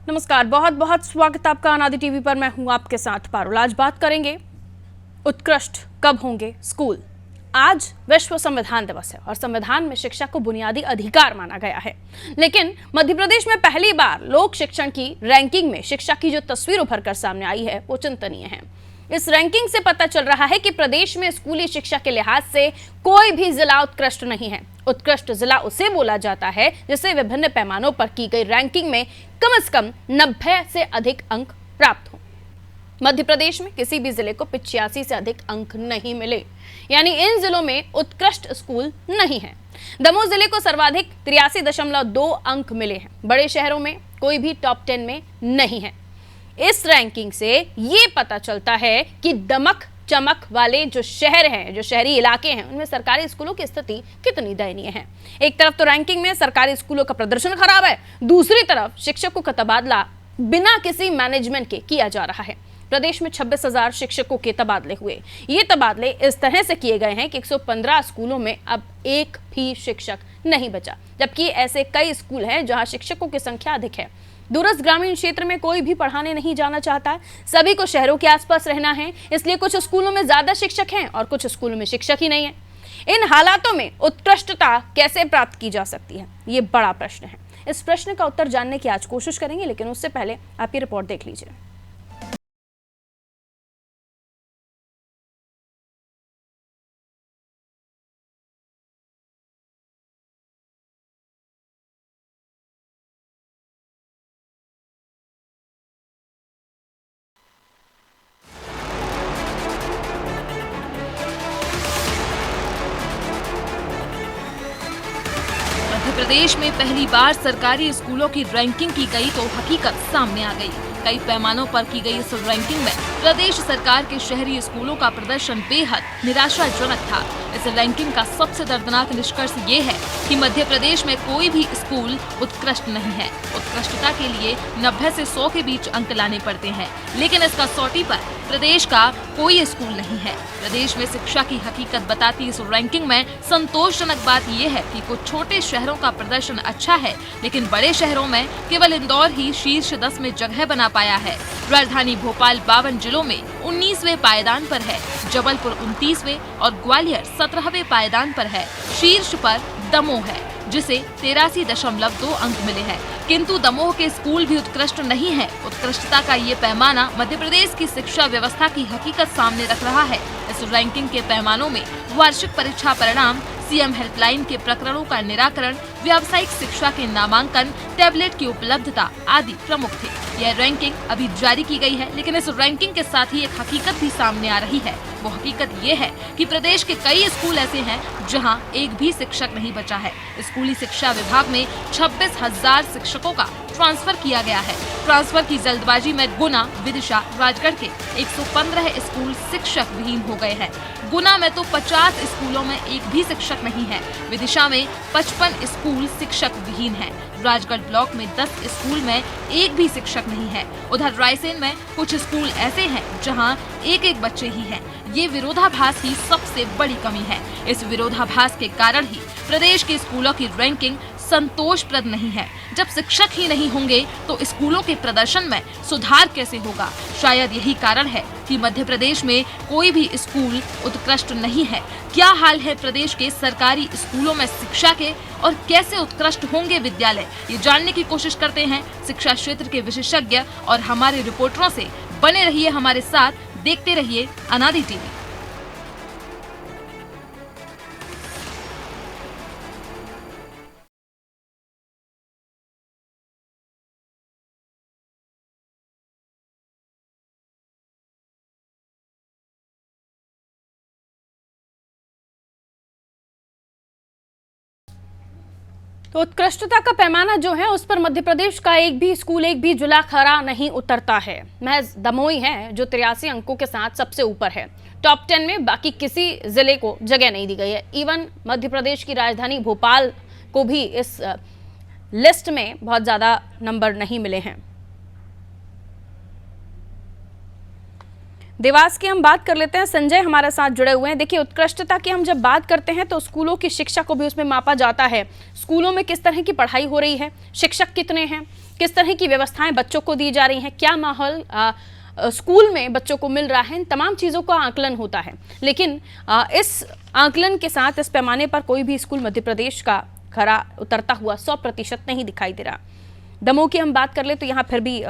नमस्कार, बहुत बहुत स्वागत आपका अनादि टीवी पर। मैं हूं आपके साथ पारुल। आज बात करेंगे उत्कृष्ट कब होंगे स्कूल। आज विश्व संविधान दिवस है और संविधान में शिक्षा को बुनियादी अधिकार माना गया है, लेकिन मध्य प्रदेश में पहली बार लोक शिक्षण की रैंकिंग में शिक्षा की जो तस्वीर उभर कर सामने आई है वो चिंतनीय है। इस रैंकिंग से पता चल रहा है कि प्रदेश में स्कूली शिक्षा के लिहाज से कोई भी जिला उत्कृष्ट नहीं है। उत्कृष्ट जिला उसे बोला जाता है जिसे विभिन्न पैमानों पर की गई रैंकिंग में कम से कम 90 से अधिक अंक प्राप्त हो। मध्य प्रदेश में किसी भी जिले को 85 से अधिक अंक नहीं मिले, यानी इन जिलों में उत्कृष्ट स्कूल नहीं है। दमोह जिले को सर्वाधिक 83.2 अंक मिले हैं। बड़े शहरों में कोई भी टॉप 10 में नहीं है। इस रैंकिंग से ये पता चलता है कि दमक चमक वाले जो शहर हैं, जो शहरी इलाके हैं, उनमें सरकारी स्कूलों की स्थिति कितनी दयनीय है। एक तरफ तो रैंकिंग में सरकारी स्कूलों का प्रदर्शन खराब है, दूसरी तरफ शिक्षकों का तबादला बिना किसी मैनेजमेंट के किया जा रहा है। प्रदेश में 26,000 शिक्षकों के तबादले हुए। ये तबादले इस तरह से किए गए हैं कि 115 स्कूलों में अब एक भी शिक्षक नहीं बचा, जबकि ऐसे कई स्कूल हैं जहां शिक्षकों की संख्या अधिक है। दूरस्थ ग्रामीण क्षेत्र में कोई भी पढ़ाने नहीं जाना चाहता है, सभी को शहरों के आसपास रहना है, इसलिए कुछ स्कूलों में ज्यादा शिक्षक हैं और कुछ स्कूलों में शिक्षक ही नहीं है। इन हालातों में उत्कृष्टता कैसे प्राप्त की जा सकती है, ये बड़ा प्रश्न है। इस प्रश्न का उत्तर जानने की आज कोशिश करेंगे, लेकिन उससे पहले आपकी रिपोर्ट देख लीजिए। मध्य प्रदेश में पहली बार सरकारी स्कूलों की रैंकिंग की गई तो हकीकत सामने आ गई। कई पैमानों पर की गई इस रैंकिंग में प्रदेश सरकार के शहरी स्कूलों का प्रदर्शन बेहद निराशाजनक था। इस रैंकिंग का सबसे दर्दनाक निष्कर्ष ये है कि मध्य प्रदेश में कोई भी स्कूल उत्कृष्ट नहीं है। उत्कृष्टता के लिए 90 से 100 के बीच अंक लाने पड़ते हैं, लेकिन इस कसौटी पर प्रदेश का कोई स्कूल नहीं है। प्रदेश में शिक्षा की हकीकत बताती इस रैंकिंग में संतोषजनक बात यह है कि कुछ छोटे शहरों का प्रदर्शन अच्छा है, लेकिन बड़े शहरों में केवल इंदौर ही शीर्ष 10 में जगह बना पाया है। राजधानी भोपाल 52 जिलों में 19वें पायदान पर है, जबलपुर 29वें और ग्वालियर 17वें पायदान पर है। शीर्ष पर दमोह है जिसे 83.2 अंक मिले हैं, किंतु दमोह के स्कूल भी उत्कृष्ट नहीं है। उत्कृष्टता का ये पैमाना मध्य प्रदेश की शिक्षा व्यवस्था की हकीकत सामने रख रहा है। इस रैंकिंग के पैमानों में वार्षिक परीक्षा परिणाम, सीएम हेल्पलाइन के प्रकरणों का निराकरण, व्यावसायिक शिक्षा के नामांकन, टैबलेट की उपलब्धता आदि प्रमुख थे। यह रैंकिंग अभी जारी की गई है, लेकिन इस रैंकिंग के साथ ही एक हकीकत भी सामने आ रही है। वो हकीकत ये है कि प्रदेश के कई स्कूल ऐसे हैं जहां एक भी शिक्षक नहीं बचा है। स्कूली शिक्षा विभाग में 26,000 शिक्षकों का ट्रांसफर किया गया है। ट्रांसफर की जल्दबाजी में गुना, विदिशा, राजगढ़ के 115 स्कूल शिक्षक विहीन हो गए हैं। गुना में तो 50 स्कूलों में एक भी शिक्षक नहीं है। विदिशा में 55 स्कूल शिक्षक विहीन हैं। राजगढ़ ब्लॉक में 10 स्कूल में एक भी शिक्षक नहीं है। उधर रायसेन में कुछ स्कूल ऐसे हैं जहां एक बच्चे ही हैं। ये विरोधाभास ही सबसे बड़ी कमी है। इस विरोधाभास के कारण ही प्रदेश के स्कूलों की रैंकिंग संतोषप्रद नहीं है। जब शिक्षक ही नहीं होंगे तो स्कूलों के प्रदर्शन में सुधार कैसे होगा? शायद यही कारण है कि मध्य प्रदेश में कोई भी स्कूल उत्कृष्ट नहीं है। क्या हाल है प्रदेश के सरकारी स्कूलों में शिक्षा के और कैसे उत्कृष्ट होंगे विद्यालय, ये जानने की कोशिश करते हैं शिक्षा क्षेत्र के विशेषज्ञ और हमारे रिपोर्टरों से। बने रहिए हमारे साथ, देखते रहिए अनादि टीवी। तो उत्कृष्टता का पैमाना जो है उस पर मध्य प्रदेश का एक भी स्कूल, एक भी जिला खरा नहीं उतरता है। महज दमोह है जो 83 अंकों के साथ सबसे ऊपर है। टॉप 10 में बाकी किसी जिले को जगह नहीं दी गई है। इवन मध्य प्रदेश की राजधानी भोपाल को भी इस लिस्ट में बहुत ज्यादा नंबर नहीं मिले हैं। देवास की हम बात कर लेते हैं। संजय हमारे साथ जुड़े हुए हैं। देखिए, उत्कृष्टता की हम जब बात करते हैं तो स्कूलों की शिक्षा को भी उसमें मापा जाता है। स्कूलों में किस तरह की पढ़ाई हो रही है, शिक्षक कितने हैं, किस तरह की व्यवस्थाएं बच्चों को दी जा रही हैं, क्या माहौल स्कूल में बच्चों को मिल रहा है, इन तमाम चीज़ों का आकलन होता है। लेकिन इस आकलन के साथ इस पैमाने पर कोई भी स्कूल मध्य प्रदेश का खरा उतरता हुआ 100% नहीं दिखाई दे रहा। दमोह की हम बात कर ले तो यहाँ फिर भी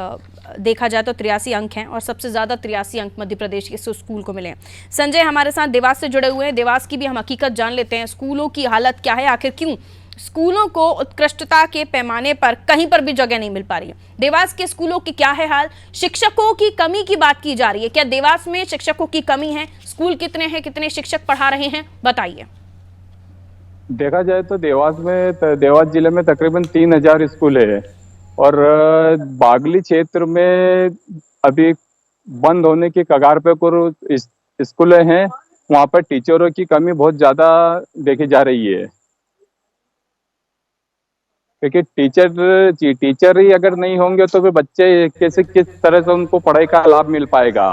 देखा जाए तो 83 अंक हैं और सबसे ज़्यादा 83 अंक मध्य प्रदेश के स्कूल को मिले हैं। संजय हमारे साथ देवास से जुड़े हुए हैं, देवास की भी हम हकीकत जान लेते हैं। स्कूलों की हालत क्या है, आखिर क्यों स्कूलों को उत्कृष्टता के पैमाने पर कहीं पर भी जगह नहीं मिल पा रही है? देवास के स्कूलों की क्या है हाल? शिक्षकों की कमी की बात की जा रही है, क्या देवास में शिक्षकों की कमी है? स्कूल कितने हैं, कितने शिक्षक पढ़ा रहे हैं, बताइए। देखा जाए तो देवास जिले में तकरीबन 3000 स्कूल है और बागली क्षेत्र में अभी बंद होने की कगार पे कुछ स्कूल हैं, वहाँ पर टीचरों की कमी बहुत ज्यादा देखी जा रही है, क्योंकि टीचर ही अगर नहीं होंगे तो फिर बच्चे किस तरह से उनको पढ़ाई का लाभ मिल पाएगा।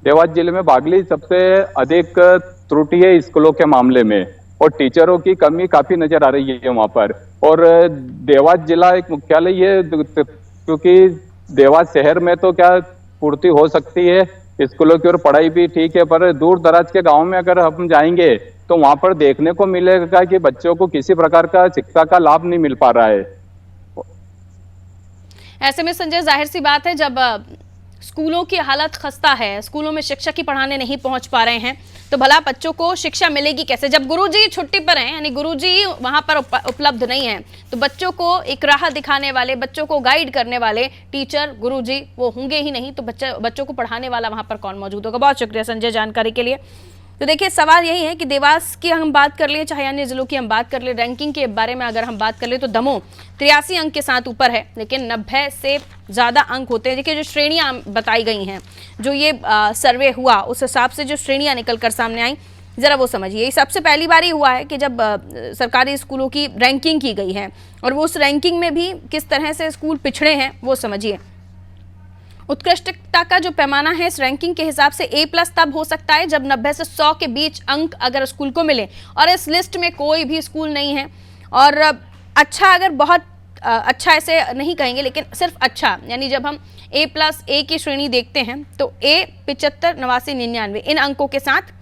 देवास जिले में बागली सबसे अधिक त्रुटि है स्कूलों के मामले में और टीचरों की कमी काफी नजर आ रही है वहाँ पर। और देवास जिला एक मुख्यालय है, क्योंकि देवास शहर में तो क्या पूर्ति हो सकती है स्कूलों की और पढ़ाई भी ठीक है, पर दूर दराज के गांव में अगर हम जाएंगे तो वहां पर देखने को मिलेगा कि बच्चों को किसी प्रकार का शिक्षा का लाभ नहीं मिल पा रहा है। ऐसे में संजय, जाहिर सी बात है, जब स्कूलों की हालत खस्ता है, स्कूलों में शिक्षक ही पढ़ाने नहीं पहुंच पा रहे हैं, तो भला बच्चों को शिक्षा मिलेगी कैसे? जब गुरुजी छुट्टी पर हैं, यानी गुरुजी वहां पर उपलब्ध नहीं हैं, तो बच्चों को एक राह दिखाने वाले, बच्चों को गाइड करने वाले टीचर, गुरुजी वो होंगे ही नहीं, तो बच्चों को पढ़ाने वाला वहां पर कौन मौजूद होगा? बहुत शुक्रिया संजय जानकारी के लिए। तो देखिए, सवाल यही है कि देवास की हम बात कर लें, चाहे अन्य जिलों की हम बात कर लें, रैंकिंग के बारे में अगर हम बात कर लें तो दमोह 83 अंक के साथ ऊपर है, लेकिन 90 से ज़्यादा अंक होते हैं। देखिए, जो श्रेणियां बताई गई हैं, जो ये सर्वे हुआ उस हिसाब से जो श्रेणियां निकल कर सामने आई, ज़रा वो समझिए। ये सबसे पहली बार ही हुआ है कि जब सरकारी स्कूलों की रैंकिंग की गई है, और वो उस रैंकिंग में भी किस तरह से स्कूल पिछड़े हैं वो समझिए। उत्कृष्टता का जो पैमाना है इस रैंकिंग के हिसाब से A+ तब हो सकता है जब 90 से 100 के बीच अंक अगर स्कूल को मिले, और इस लिस्ट में कोई भी स्कूल नहीं है। और अच्छा, अगर बहुत अच्छा ऐसे नहीं कहेंगे, लेकिन सिर्फ अच्छा, यानी जब हम A+ A की श्रेणी देखते हैं तो A 75, 89, 99 इन अंकों के साथ,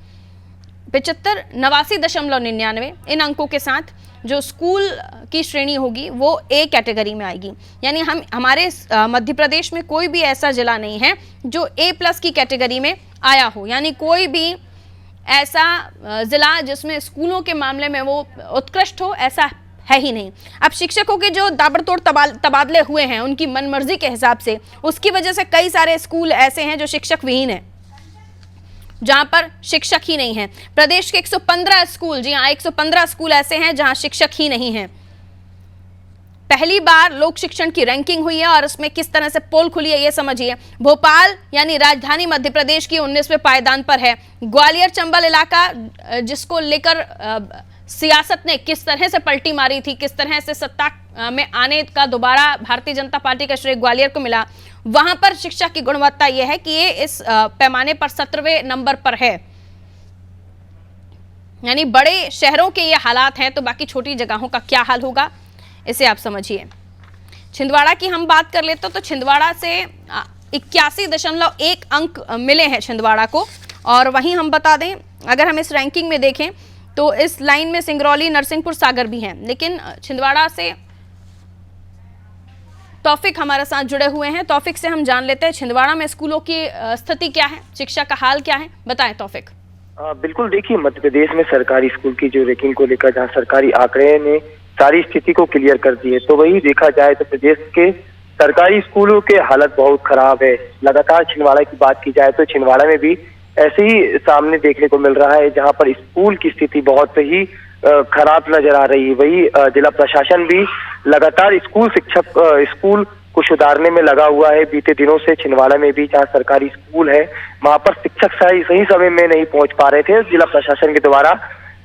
75, 89.99 इन अंकों के साथ जो स्कूल की श्रेणी होगी वो A कैटेगरी में आएगी। यानी हमारे मध्य प्रदेश में कोई भी ऐसा जिला नहीं है जो A+ की कैटेगरी में आया हो, यानी कोई भी ऐसा जिला जिसमें स्कूलों के मामले में वो उत्कृष्ट हो, ऐसा है ही नहीं। अब शिक्षकों के जो ताबड़तोड़ तबादले हुए हैं उनकी मनमर्जी के हिसाब से, उसकी वजह से कई सारे स्कूल ऐसे हैं जो शिक्षक विहीन हैं, जहां पर शिक्षक ही नहीं है। प्रदेश के 115 स्कूल, जी हाँ, 115 स्कूल ऐसे हैं जहां शिक्षक ही नहीं है। पहली बार लोक शिक्षण की रैंकिंग हुई है और इसमें किस तरह से पोल खुली है ये समझिए। भोपाल यानी राजधानी मध्य प्रदेश की 19वें पायदान पर है। ग्वालियर चंबल इलाका, जिसको लेकर सियासत ने किस तरह से पलटी मारी थी, किस तरह से सत्ता में आने का दोबारा भारतीय जनता पार्टी का श्रेय ग्वालियर को मिला, वहां पर शिक्षा की गुणवत्ता यह है कि ये इस पैमाने पर 17वें नंबर पर है। यानी बड़े शहरों के ये हालात हैं, तो बाकी छोटी जगहों का क्या हाल होगा इसे आप समझिए। छिंदवाड़ा की हम बात कर लेते तो छिंदवाड़ा से 81.1 अंक मिले हैं छिंदवाड़ा को। और वहीं हम बता दें, अगर हम इस रैंकिंग में देखें तो इस लाइन में सिंगरौली, नरसिंहपुर, सागर भी हैं, लेकिन छिंदवाड़ा से तौफिक हमारे साथ जुड़े हुए हैं। तौफिक से हम जान लेते हैं छिंदवाड़ा में स्कूलों की स्थिति क्या है, शिक्षा का हाल क्या है, बताएं तौफिक। बिल्कुल, देखिए, मध्य प्रदेश में सरकारी स्कूल की जो रैंकिंग को लेकर जहां सरकारी आंकड़े ने सारी स्थिति को क्लियर कर दी है, तो वही देखा जाए तो प्रदेश के सरकारी स्कूलों के हालत बहुत खराब है। लगातार छिंदवाड़ा की बात की जाए तो छिंदवाड़ा में भी ऐसे ही सामने देखने को मिल रहा है, जहां पर स्कूल की स्थिति बहुत ही खराब नजर आ रही है। वही जिला प्रशासन भी लगातार स्कूल को सुधारने में लगा हुआ है। बीते दिनों से छिंदवाड़ा में भी जहाँ सरकारी स्कूल है वहां पर शिक्षक सही समय में नहीं पहुंच पा रहे थे। जिला प्रशासन के द्वारा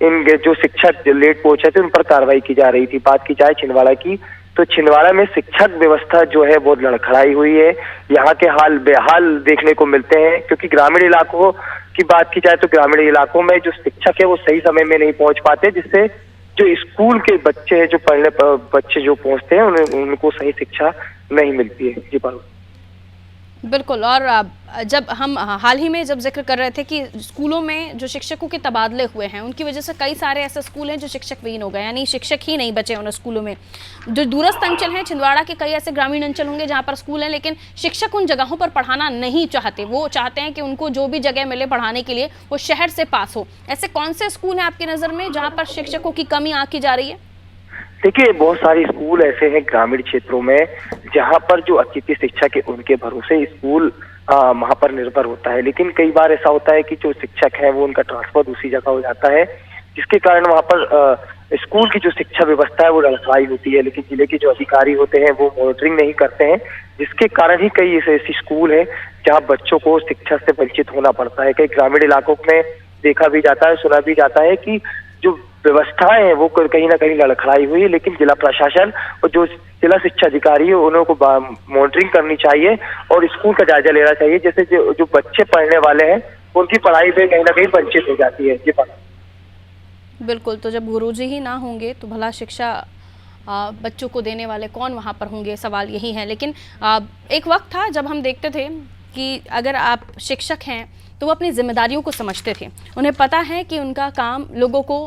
इन जो शिक्षक लेट पहुंचे थे उन पर कार्रवाई की जा रही थी। बात की जाए छिंदवाड़ा की, तो छिंदवाड़ा में शिक्षक व्यवस्था जो है बहुत लड़खड़ाई हुई है। यहाँ के हाल बेहाल देखने को मिलते हैं, क्योंकि ग्रामीण इलाकों की बात की जाए तो ग्रामीण इलाकों में जो शिक्षक है वो सही समय में नहीं पहुंच पाते, जिससे जो स्कूल के बच्चे हैं, जो बच्चे जो पहुंचते हैं, उनको सही शिक्षा नहीं मिलती है। जी पारुल। बिल्कुल। और जब हम हाल ही में जब जिक्र कर रहे थे कि स्कूलों में जो शिक्षकों के तबादले हुए हैं, उनकी वजह से कई सारे ऐसे स्कूल हैं जो शिक्षक विहीन हो गए, यानी शिक्षक ही नहीं बचे उन स्कूलों में। जो दूरस्थ अंचल हैं, छिंदवाड़ा के कई ऐसे ग्रामीण अंचल होंगे जहाँ पर स्कूल हैं, लेकिन शिक्षक उन जगहों पर पढ़ाना नहीं चाहते। वो चाहते हैं कि उनको जो भी जगह मिले पढ़ाने के लिए वो शहर से पास हो। ऐसे कौन से स्कूल हैं आपकी नज़र में जहाँ पर शिक्षकों की कमी आंकी जा रही है? देखिए, बहुत सारे स्कूल ऐसे हैं ग्रामीण क्षेत्रों में जहां पर जो अतिथि शिक्षक है उनके भरोसे स्कूल वहां पर निर्भर होता है, लेकिन कई बार ऐसा होता है कि जो शिक्षक है वो उनका ट्रांसफर दूसरी जगह हो जाता है, जिसके कारण वहां पर स्कूल की जो शिक्षा व्यवस्था है वो लड़खड़ाई होती है, लेकिन जिले के जो अधिकारी होते हैं वो मॉनिटरिंग नहीं करते हैं, जिसके कारण ही कई ऐसे स्कूल है जहाँ बच्चों को शिक्षा से वंचित होना पड़ता है। कई ग्रामीण इलाकों में देखा भी जाता है, सुना भी जाता है कि जो व्यवस्थाएं हैं वो कहीं ना कहीं लड़खड़ाई हुई है, लेकिन जिला प्रशासन और जो जिला शिक्षा अधिकारी है उन्हों को मॉनिटरिंग करनी चाहिए और स्कूल का जायजा लेना चाहिए, जैसे जो बच्चे पढ़ने वाले हैं उनकी पढ़ाई में कहीं ना कहीं वंचित हो जाती है। जी बिल्कुल। तो जब गुरुजी ही ना होंगे तो भला शिक्षा बच्चों को देने वाले कौन वहाँ पर होंगे, सवाल यही है। लेकिन एक वक्त था जब हम देखते थे कि अगर आप शिक्षक हैं तो वो अपनी जिम्मेदारियों को समझते थे। उन्हें पता है कि उनका काम लोगों को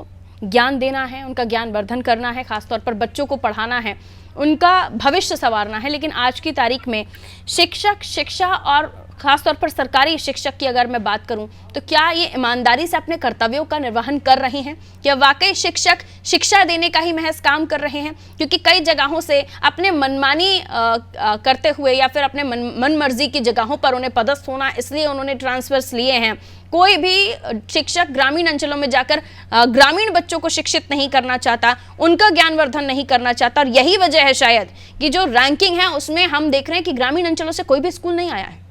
ज्ञान देना है, उनका ज्ञान वर्धन करना है, खासतौर पर बच्चों को पढ़ाना है, उनका भविष्य संवारना है। लेकिन आज की तारीख में शिक्षा और खासतौर पर सरकारी शिक्षक की अगर मैं बात करूं तो क्या ये ईमानदारी से अपने कर्तव्यों का निर्वहन कर रहे हैं? क्या वाकई शिक्षक शिक्षा देने का ही महज काम कर रहे हैं? क्योंकि कई जगहों से अपने मनमानी करते हुए या फिर अपने मन मर्जी की जगहों पर उन्हें पदस्थ होना, इसलिए उन्होंने ट्रांसफर्स लिए हैं। कोई भी शिक्षक ग्रामीण अंचलों में जाकर ग्रामीण बच्चों को शिक्षित नहीं करना चाहता, उनका ज्ञानवर्धन नहीं करना चाहता, और यही वजह है शायद कि जो रैंकिंग है उसमें हम देख रहे हैं कि ग्रामीण अंचलों से कोई भी स्कूल नहीं आया है।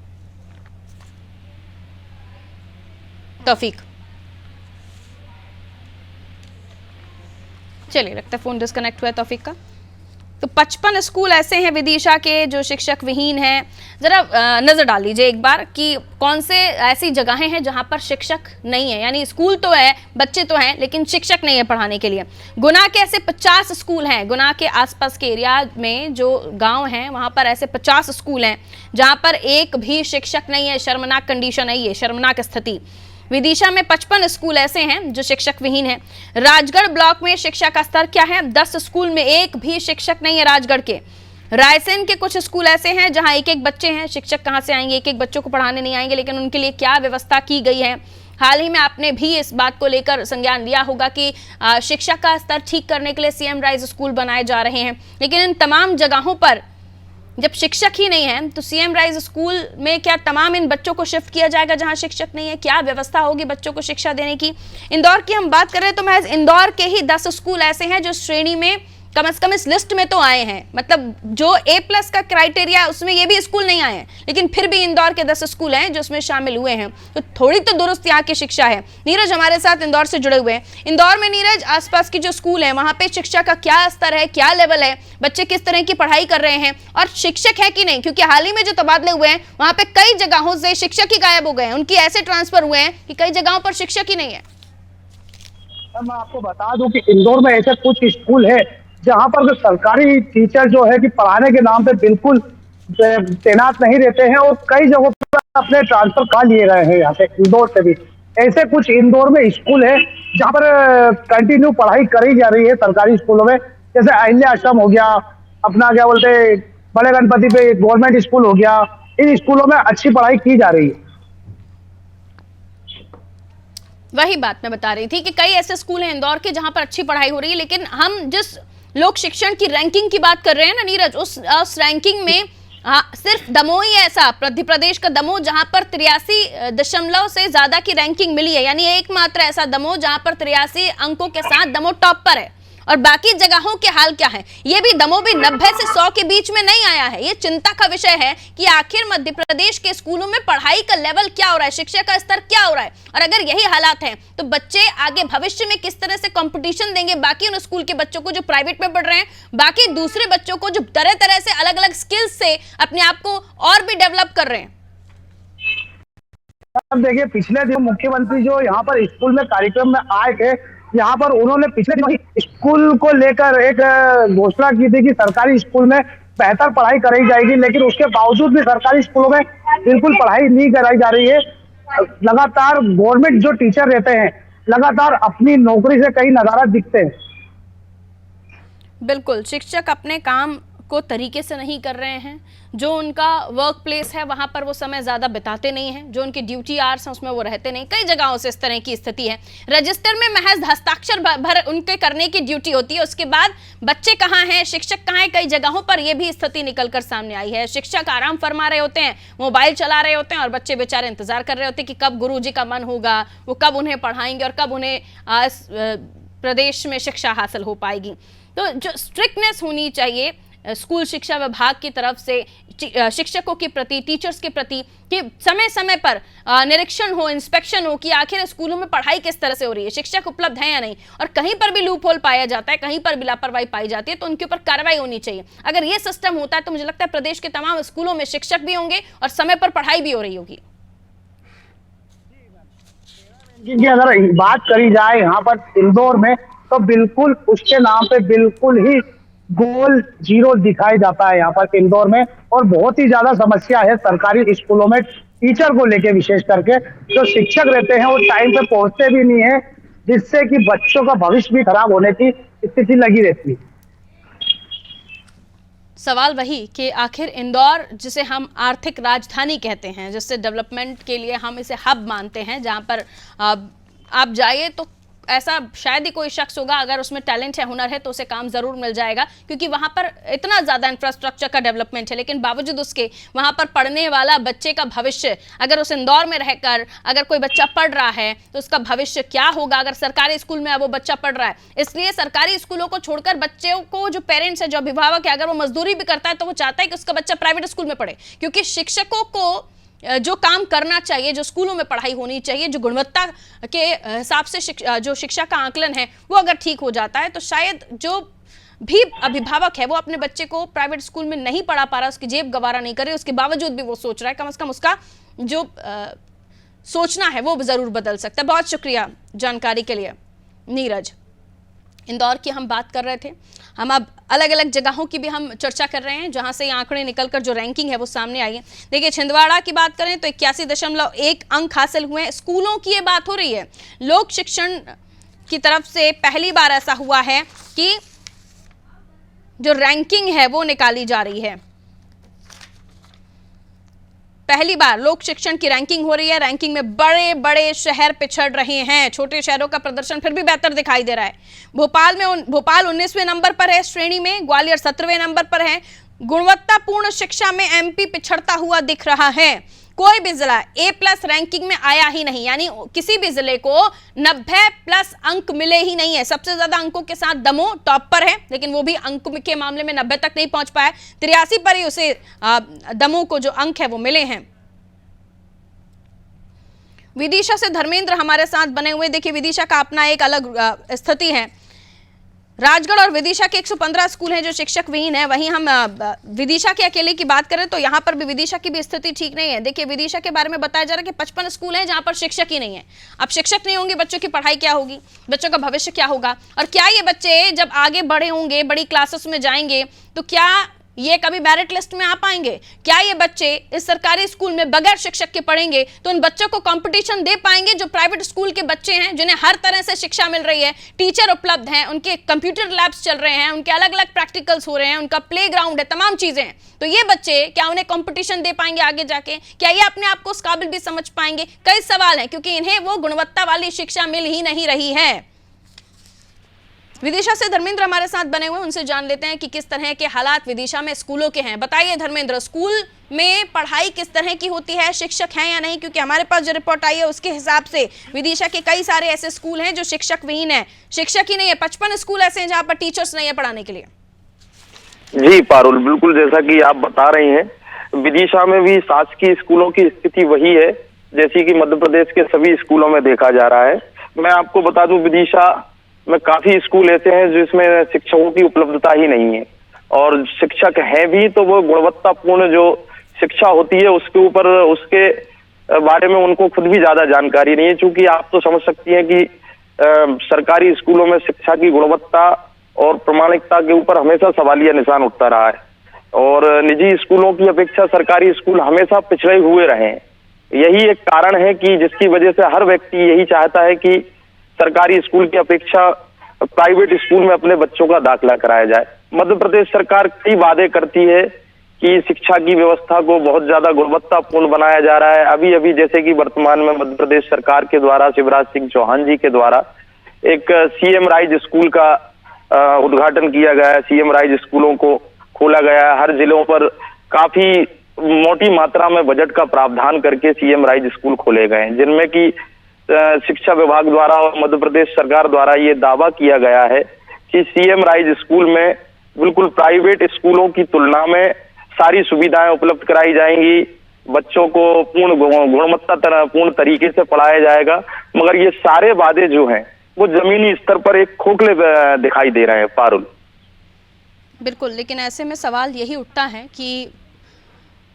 तौफीक, चलिए लगता है फोन डिस्कनेक्ट हुआ है तौफीक का। तो 55 स्कूल ऐसे हैं विदिशा के जो शिक्षक विहीन हैं। जरा नजर डाल लीजिए एक बार कि कौन से ऐसी जगहें हैं जहां पर शिक्षक नहीं है, यानी स्कूल तो है, बच्चे तो हैं, लेकिन शिक्षक नहीं है पढ़ाने के लिए। गुना के ऐसे 50 स्कूल हैं, गुना के आसपास के एरिया में जो गांव हैं वहां पर ऐसे 50 स्कूल हैं जहां पर एक भी शिक्षक नहीं है। शर्मनाक कंडीशन है ये, शर्मनाक स्थिति। विदिशा में 55 स्कूल ऐसे हैं जो शिक्षक विहीन हैं। राजगढ़ ब्लॉक में शिक्षा का स्तर क्या है? 10 स्कूल में एक भी शिक्षक नहीं है राजगढ़ के। रायसेन के कुछ स्कूल ऐसे हैं जहां एक एक बच्चे हैं, शिक्षक कहां से आएंगे, एक एक बच्चों को पढ़ाने नहीं आएंगे, लेकिन उनके लिए क्या व्यवस्था की गई है। हाल ही में आपने भी इस बात को लेकर संज्ञान लिया होगा कि शिक्षा का स्तर ठीक करने के लिए सीएम राइज स्कूल बनाए जा रहे हैं, लेकिन इन तमाम जगहों पर जब शिक्षक ही नहीं है तो सीएम राइज स्कूल में क्या तमाम इन बच्चों को शिफ्ट किया जाएगा जहां शिक्षक नहीं है? क्या व्यवस्था होगी बच्चों को शिक्षा देने की? इंदौर की हम बात कर रहे हैं तो महज इंदौर के ही 10 स्कूल ऐसे हैं जो श्रेणी में कम से कम इस लिस्ट में तो आए हैं, मतलब जो A+ का क्राइटेरिया उसमें ये भी स्कूल नहीं आए हैं, लेकिन फिर भी इंदौर के 10 स्कूल हैं जो उसमें शामिल हुए हैं। तो थोड़ी तो दुरुस्त यहाँ की शिक्षा है। नीरज हमारे साथ इंदौर से जुड़े हुए हैं। इंदौर में नीरज, आसपास की जो स्कूल है वहाँ पे शिक्षा का क्या स्तर है, क्या लेवल है, बच्चे किस तरह की पढ़ाई कर रहे हैं और शिक्षक है कि नहीं? क्योंकि हाल ही में जो तबादले हुए हैं वहाँ पे कई जगहों से शिक्षक ही गायब हो गए हैं, उनकी ऐसे ट्रांसफर हुए हैं कि कई जगहों पर शिक्षक ही नहीं है। मैं आपको बता दूं कि इंदौर में ऐसे कुछ स्कूल है जहां पर सरकारी टीचर जो है कि पढ़ाने के नाम पे बिल्कुल तैनात नहीं रहते हैं और कई जगहों पर अपने ट्रांसफर करा लिए गए हैं। यहाँ से इंदौर से भी ऐसे कुछ इंदौर में स्कूल है जहां पर कंटिन्यू पढ़ाई करी जा रही है सरकारी स्कूलों में, जैसे अहिल्या आश्रम हो गया, अपना क्या बोलते बड़े गणपति पे गवर्नमेंट स्कूल हो गया। इन स्कूलों में अच्छी पढ़ाई की जा रही है। वही बात मैं बता रही थी कि कई ऐसे स्कूल हैं इंदौर के जहां पर अच्छी पढ़ाई हो रही है, लेकिन हम जिस लोक शिक्षण की रैंकिंग की बात कर रहे हैं ना नीरज, उस रैंकिंग में सिर्फ दमोह ही ऐसा, मध्य प्रदेश का दमोह जहां पर 83 से ज्यादा की रैंकिंग मिली है, यानी एकमात्र ऐसा दमोह जहां पर 83 अंकों के साथ दमोह टॉप पर है। और बाकी जगहों के हाल क्या है? ये भी दमोह भी 90 से 100 के बीच में नहीं आया है। ये चिंता का विषय है कि आखिर मध्य प्रदेश के स्कूलों में पढ़ाई का लेवल क्या हो रहा है, शिक्षा का स्तर क्या हो रहा है। और अगर यही हालात हैं तो बच्चे आगे भविष्य में किस तरह से कंपटीशन देंगे बाकी उन स्कूल के बच्चों को जो प्राइवेट में पढ़ रहे हैं, बाकी दूसरे बच्चों को जो तरह तरह से अलग अलग स्किल्स से अपने आप को और भी डेवलप कर रहे हैं। अब देखिए, पिछले दिन मुख्यमंत्री जो यहाँ पर स्कूल में कार्यक्रम में आए थे यहाँ पर उन्होंने पिछले दिनों ही स्कूल को लेकर एक घोषणा की थी कि सरकारी स्कूल में बेहतर पढ़ाई कराई जाएगी, लेकिन उसके बावजूद भी सरकारी स्कूलों में बिल्कुल पढ़ाई नहीं कराई जा रही है। लगातार गवर्नमेंट जो टीचर रहते हैं लगातार अपनी नौकरी से कहीं नदारद दिखते हैं। बिल्कुल, शिक्षक अपने काम को तरीके से नहीं कर रहे हैं। जो उनका वर्क प्लेस है वहां पर वो समय ज़्यादा बिताते नहीं हैं, जो उनकी ड्यूटी आवर्स हैं उसमें वो रहते नहीं। कई जगहों से इस तरह की स्थिति है। रजिस्टर में महज हस्ताक्षर भर उनके करने की ड्यूटी होती है, उसके बाद बच्चे कहाँ हैं, शिक्षक कहाँ हैं। कई जगहों पर यह भी स्थिति निकलकर सामने आई है। शिक्षक आराम फरमा रहे होते हैं, मोबाइल चला रहे होते हैं और बच्चे बेचारे इंतजार कर रहे होते हैं कि कब गुरुजी का मन होगा, वो कब उन्हें पढ़ाएंगे और कब उन्हें प्रदेश में शिक्षा हासिल हो पाएगी। तो जो स्ट्रिक्टनेस होनी चाहिए स्कूल शिक्षा विभाग की तरफ से शिक्षकों के प्रति, टीचर्स के प्रति, कि समय समय पर निरीक्षण हो, इंस्पेक्शन हो कि आखिर स्कूलों में पढ़ाई किस तरह से हो रही है, शिक्षक उपलब्ध है या नहीं। और कहीं पर भी लूप होल पाया जाता है, कहीं पर भी लापरवाही पाई जाती है तो उनके ऊपर कार्रवाई होनी चाहिए। अगर ये सिस्टम होता है तो मुझे लगता है प्रदेश के तमाम स्कूलों में शिक्षक भी होंगे और समय पर पढ़ाई भी हो रही होगी। अगर बात करी जाए यहाँ पर इंदौर में तो बिल्कुल उसके नाम पे बिल्कुल ही गोल जीरो दिखाई जाता है यहाँ पर इंदौर में। और बहुत ही ज्यादा समस्या है सरकारी स्कूलों में टीचर को लेके, विशेष करके जो शिक्षक रहते हैं वो टाइम पे पहुंचते भी नहीं है, जिससे कि बच्चों का भविष्य भी खराब होने की स्थिति लगी रहती है। सवाल वही कि आखिर इंदौर, जिसे हम आर्थिक राजधानी कहते हैं, जिससे डेवलपमेंट के लिए हम इसे हब मानते हैं, जहां पर आप जाइए तो ऐसा शायद ही कोई शख्स होगा, अगर उसमें टैलेंट है, हुनर है तो उसे काम जरूर मिल जाएगा, क्योंकि वहां पर इतना ज़्यादा इंफ्रास्ट्रक्चर का डेवलपमेंट है। लेकिन बावजूद उसके वहां पर पढ़ने वाला बच्चे का भविष्य, अगर उस इंदौर में रहकर अगर कोई बच्चा पढ़ रहा है तो उसका भविष्य क्या होगा अगर सरकारी स्कूल में वो बच्चा पढ़ रहा है। इसलिए सरकारी स्कूलों को छोड़कर बच्चों को, जो पेरेंट्स है, जो अभिभावक है, अगर वो मजदूरी भी करता है तो वो चाहता है कि उसका बच्चा प्राइवेट स्कूल में पढ़े, क्योंकि शिक्षकों को जो काम करना चाहिए, जो स्कूलों में पढ़ाई होनी चाहिए, जो गुणवत्ता के हिसाब से जो शिक्षा का आकलन है वो अगर ठीक हो जाता है तो शायद जो भी अभिभावक है वो अपने बच्चे को प्राइवेट स्कूल में नहीं पढ़ा पा रहा, उसकी जेब गवारा नहीं करे, उसके बावजूद भी वो सोच रहा है, कम से कम उसका जो सोचना है वो जरूर बदल सकता है। बहुत शुक्रिया जानकारी के लिए नीरज। इंदौर की हम बात कर रहे थे, हम अब अलग अलग जगहों की भी हम चर्चा कर रहे हैं जहां से ये आंकड़े निकलकर जो रैंकिंग है वो सामने आई है। देखिए, छिंदवाड़ा की बात करें तो 81.1 अंक हासिल हुए। स्कूलों की ये बात हो रही है, लोक शिक्षण की तरफ से पहली बार ऐसा हुआ है कि जो रैंकिंग है वो निकाली जा रही है। पहली बार लोक शिक्षण की रैंकिंग हो रही है। रैंकिंग में बड़े बड़े शहर पिछड़ रहे हैं, छोटे शहरों का प्रदर्शन फिर भी बेहतर दिखाई दे रहा है। भोपाल 19वें नंबर पर है श्रेणी में, ग्वालियर 17वें नंबर पर है। गुणवत्तापूर्ण शिक्षा में एमपी पिछड़ता हुआ दिख रहा है। कोई भी जिला A+ रैंकिंग में आया ही नहीं, यानी किसी भी जिले को 90+ अंक मिले ही नहीं है। सबसे ज्यादा अंकों के साथ दमोह टॉप पर है, लेकिन वो भी अंक के मामले में 90 तक नहीं पहुंच पाया। 83 पर ही उसे दमोह को जो अंक है वो मिले हैं। विदिशा से धर्मेंद्र हमारे साथ बने हुए। देखिए, विदिशा का अपना एक अलग स्थिति है। राजगढ़ और विदिशा के 115 स्कूल हैं जो शिक्षक विहीन है। वहीं हम विदिशा के अकेले की बात करें तो यहाँ पर भी विदिशा की भी स्थिति ठीक नहीं है। देखिए, विदिशा के बारे में बताया जा रहा है कि 55 स्कूल हैं जहाँ पर शिक्षक ही नहीं है। अब शिक्षक नहीं होंगे, बच्चों की पढ़ाई क्या होगी, बच्चों का भविष्य क्या होगा, और क्या ये बच्चे जब आगे बढ़े होंगे, बड़ी क्लासेस में जाएंगे तो क्या ये कभी मेरिट लिस्ट में आ पाएंगे? क्या ये बच्चे इस सरकारी स्कूल में बगैर शिक्षक के पढ़ेंगे तो उन बच्चों को कंपटीशन दे पाएंगे जो प्राइवेट स्कूल के बच्चे हैं, जिन्हें हर तरह से शिक्षा मिल रही है, टीचर उपलब्ध हैं, उनके कंप्यूटर लैब्स चल रहे हैं, उनके अलग अलग प्रैक्टिकल्स हो रहे हैं, उनका प्ले ग्राउंड है, तमाम चीजें हैं। तो ये बच्चे क्या उन्हें कंपटीशन दे पाएंगे आगे जाके? क्या ये अपने आप को उस काबिल भी समझ पाएंगे? कई सवाल हैं, क्योंकि इन्हें वो गुणवत्ता वाली शिक्षा मिल ही नहीं रही है। विदिशा से धर्मेंद्र हमारे साथ बने हुए, उनसे जान लेते हैं कि किस तरह के हालात विदिशा में स्कूलों के हैं। बताइए धर्मेंद्र, स्कूल में पढ़ाई किस तरह की होती है, शिक्षक हैं या नहीं? क्योंकि हमारे पास जो रिपोर्ट आई है उसके हिसाब से विदिशा के कई सारे ऐसे स्कूल हैं जो शिक्षक विहीन है, शिक्षक ही नहीं है। 55 स्कूल ऐसे हैं जहाँ पर टीचर्स नहीं है पढ़ाने के लिए। जी पारुल, बिल्कुल जैसा कि आप बता रही हैं, विदिशा में भी शासकीय स्कूलों की स्थिति वही है जैसी कि मध्य प्रदेश के सभी स्कूलों में देखा जा रहा है। मैं आपको बता दूं, विदिशा में काफी स्कूल ऐसे हैं जिसमें शिक्षकों की उपलब्धता ही नहीं है, और शिक्षक है भी तो वो गुणवत्तापूर्ण जो शिक्षा होती है उसके ऊपर, उसके बारे में उनको खुद भी ज्यादा जानकारी नहीं है। चूंकि आप तो समझ सकती हैं कि सरकारी स्कूलों में शिक्षा की गुणवत्ता और प्रामाणिकता के ऊपर हमेशा सवालिया निशान उठता रहा है और निजी स्कूलों की अपेक्षा सरकारी स्कूल हमेशा पिछड़े हुए रहे हैं। यही एक कारण है कि जिसकी वजह से हर व्यक्ति यही चाहता है कि सरकारी स्कूल की अपेक्षा प्राइवेट स्कूल में अपने बच्चों का दाखिला कराया जाए। मध्य प्रदेश सरकार कई वादे करती है कि शिक्षा की व्यवस्था को बहुत ज्यादा गुणवत्तापूर्ण बनाया जा रहा है। अभी अभी जैसे कि वर्तमान में मध्य प्रदेश सरकार के द्वारा शिवराज सिंह चौहान जी के द्वारा एक सीएम राइज स्कूल का उद्घाटन किया गया है। सीएम राइज स्कूलों को खोला गया है। हर जिलों पर काफी मोटी मात्रा में बजट का प्रावधान करके सीएम राइज स्कूल खोले गए हैं, जिनमें की शिक्षा विभाग द्वारा और मध्य प्रदेश सरकार द्वारा ये दावा किया गया है कि सीएम राइज स्कूल में बिल्कुल प्राइवेट स्कूलों की तुलना में सारी सुविधाएं उपलब्ध कराई जाएंगी, बच्चों को पूर्ण गुणवत्ता पूर्ण तरीके से पढ़ाया जाएगा। मगर ये सारे वादे जो हैं वो जमीनी स्तर पर एक खोखले दिखाई दे रहे हैं पारुल। बिल्कुल, लेकिन ऐसे में सवाल यही उठता है कि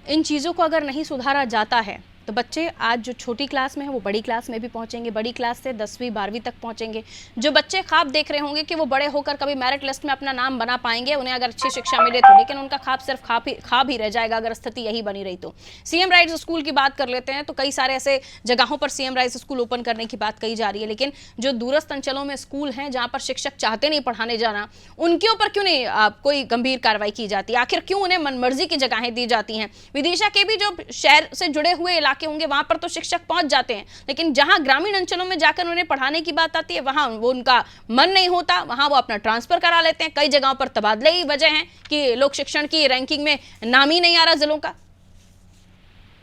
इन चीज़ों को अगर नहीं सुधारा जाता है तो बच्चे आज जो छोटी क्लास में है वो बड़ी क्लास में भी पहुंचेंगे, बड़ी क्लास से 10वीं 12वीं तक पहुंचेंगे। जो बच्चे ख्वाब देख रहे होंगे कि वो बड़े होकर कभी मेरिट लिस्ट में अपना नाम बना पाएंगे, उन्हें अगर अच्छी शिक्षा मिले तो, लेकिन उनका ख्वाब सिर्फ ख्वाब ही रह जाएगा अगर स्थिति यही बनी रही तो। सीएम राइज स्कूल की बात कर लेते हैं तो कई सारे ऐसे जगहों पर सीएम राइज स्कूल ओपन करने की बात कही जा रही है, लेकिन जो दूरस्थ अंचलों में स्कूल हैं जहाँ पर शिक्षक चाहते नहीं पढ़ाने जाना, उनके ऊपर क्यों नहीं कोई गंभीर कार्रवाई की जाती है? आखिर क्यों उन्हें मनमर्जी की जगहें दी जाती हैं? विदिशा के भी जो शहर से जुड़े हुए इलाके होंगे वहां पर तो शिक्षक पहुंच जाते हैं, लेकिन जहां ग्रामीण अंचलों में जाकर उन्हें पढ़ाने की बात आती है वहां वो उनका मन नहीं होता, वहां वो अपना ट्रांसफर करा लेते हैं। कई जगहों पर तबादले ही वजह है कि लोक शिक्षण की रैंकिंग में नाम ही नहीं आ रहा जिलों का।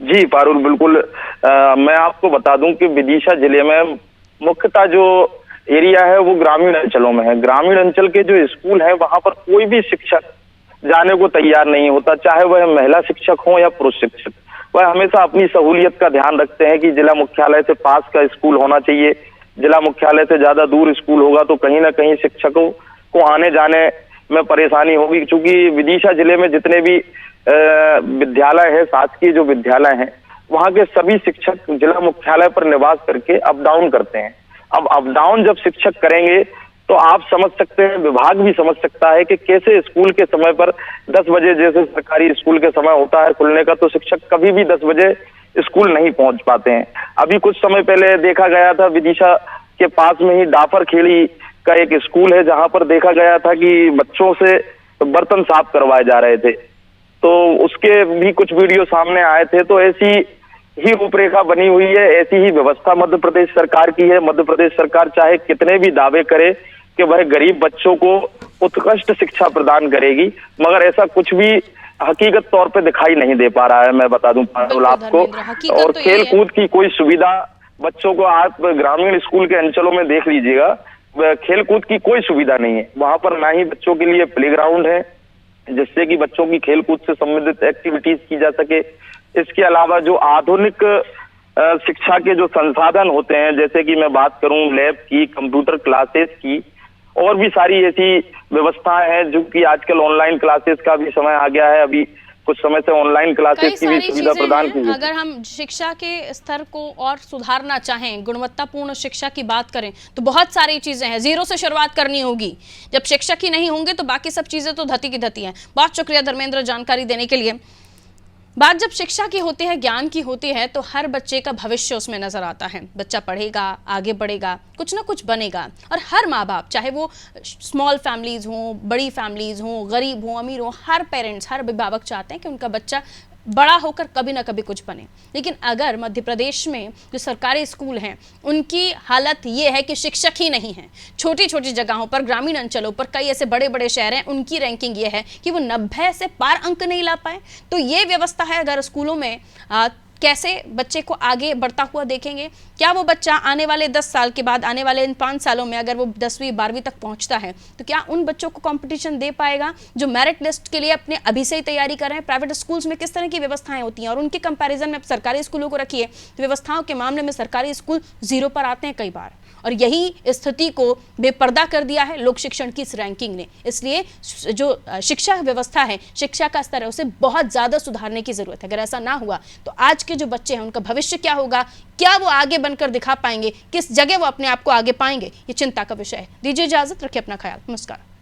जी पारुल, बिल्कुल मैं आपको बता दूं कि विदिशा जिले में मुख्यतः जो एरिया है वो ग्रामीण अंचलों में है। ग्रामीण अंचल के जो स्कूल है वहां पर कोई भी शिक्षक जाने को तैयार नहीं होता, चाहे वह महिला शिक्षक हो या पुरुष शिक्षक। वह हमेशा अपनी सहूलियत का ध्यान रखते हैं कि जिला मुख्यालय से पास का स्कूल होना चाहिए, जिला मुख्यालय से ज्यादा दूर स्कूल होगा तो कहीं ना कहीं शिक्षकों को आने जाने में परेशानी होगी। क्योंकि विदिशा जिले में जितने भी विद्यालय है, शासकीय जो विद्यालय हैं, वहां के सभी शिक्षक जिला मुख्यालय पर निवास करके अप डाउन करते हैं। अब अप डाउन जब शिक्षक करेंगे तो आप समझ सकते हैं, विभाग भी समझ सकता है कि कैसे स्कूल के समय पर 10 बजे जैसे सरकारी स्कूल के समय होता है खुलने का, तो शिक्षक कभी भी 10 बजे स्कूल नहीं पहुंच पाते हैं। अभी कुछ समय पहले देखा गया था विदिशा के पास में ही डाफर खेड़ी का एक स्कूल है जहां पर देखा गया था कि बच्चों से बर्तन साफ करवाए जा रहे थे, तो उसके भी कुछ वीडियो सामने आए थे। तो ऐसी ही रूपरेखा बनी हुई है, ऐसी ही व्यवस्था मध्य प्रदेश सरकार की है। मध्य प्रदेश सरकार चाहे कितने भी दावे करे कि वह गरीब बच्चों को उत्कृष्ट शिक्षा प्रदान करेगी, मगर ऐसा कुछ भी हकीकत तौर पे दिखाई नहीं दे पा रहा है, मैं बता दूं पारुल आपको। और तो खेल कूद की कोई सुविधा बच्चों को, आप ग्रामीण स्कूल के अंचलों में देख लीजिएगा, खेल कूद की कोई सुविधा नहीं है वहां पर। ना ही बच्चों के लिए प्ले ग्राउंड है जिससे कि बच्चों की खेल कूद से संबंधित एक्टिविटीज की जा सके। इसके अलावा जो आधुनिक शिक्षा के जो संसाधन होते हैं, जैसे कि मैं बात करूं लैब की, कंप्यूटर क्लासेस की, और भी सारी ऐसी व्यवस्थाएं हैं जो कि आजकल ऑनलाइन क्लासेस का भी समय आ गया है। अभी कुछ समय से ऑनलाइन क्लासेस की भी सुविधा प्रदान की। अगर हम शिक्षा के स्तर को और सुधारना चाहें, गुणवत्तापूर्ण शिक्षा की बात करें तो बहुत सारी चीजें हैं, जीरो से शुरुआत करनी होगी। जब शिक्षक ही नहीं होंगे तो बाकी सब चीजें तो धती की धती हैं। बहुत शुक्रिया धर्मेंद्र जानकारी देने के लिए। बात जब शिक्षा की होती है, ज्ञान की होती है, तो हर बच्चे का भविष्य उसमें नजर आता है। बच्चा पढ़ेगा, आगे बढ़ेगा, कुछ ना कुछ बनेगा। और हर माँ बाप, चाहे वो स्मॉल फैमिलीज हों, बड़ी फैमिलीज हों, गरीब हों, अमीर हों, हर पेरेंट्स, हर अभिभावक चाहते हैं कि उनका बच्चा बड़ा होकर कभी ना कभी कुछ बने। लेकिन अगर मध्य प्रदेश में जो सरकारी स्कूल हैं उनकी हालत ये है कि शिक्षक ही नहीं हैं, छोटी छोटी जगहों पर, ग्रामीण अंचलों पर, कई ऐसे बड़े बड़े शहर हैं, उनकी रैंकिंग ये है कि वो 90 से पार अंक नहीं ला पाए, तो ये व्यवस्था है। अगर स्कूलों में कैसे बच्चे को आगे बढ़ता हुआ देखेंगे? क्या वो बच्चा आने वाले 10 साल के बाद, आने वाले इन 5 सालों में अगर वो 10वीं 12वीं तक पहुंचता है तो क्या उन बच्चों को कंपटीशन दे पाएगा जो मेरिट लिस्ट के लिए अपने अभी से ही तैयारी कर रहे हैं? प्राइवेट स्कूल्स में किस तरह की व्यवस्थाएं होती हैं और उनके कंपैरिजन में सरकारी स्कूलों को रखिए तो व्यवस्थाओं के मामले में सरकारी स्कूल 0 पर आते हैं कई बार। और यही स्थिति को बेपर्दा कर दिया है लोक शिक्षण की इस रैंकिंग ने। इसलिए जो शिक्षा व्यवस्था है, शिक्षा का स्तर है, उसे बहुत ज़्यादा सुधारने की ज़रूरत है। अगर ऐसा ना हुआ तो आज के जो बच्चे हैं उनका भविष्य क्या होगा, क्या वो आगे बनकर दिखा पाएंगे, किस जगह वो अपने आप को आगे पाएंगे, ये चिंता का विषय है। दीजिए इजाजत, रखिए अपना ख्याल, नमस्कार।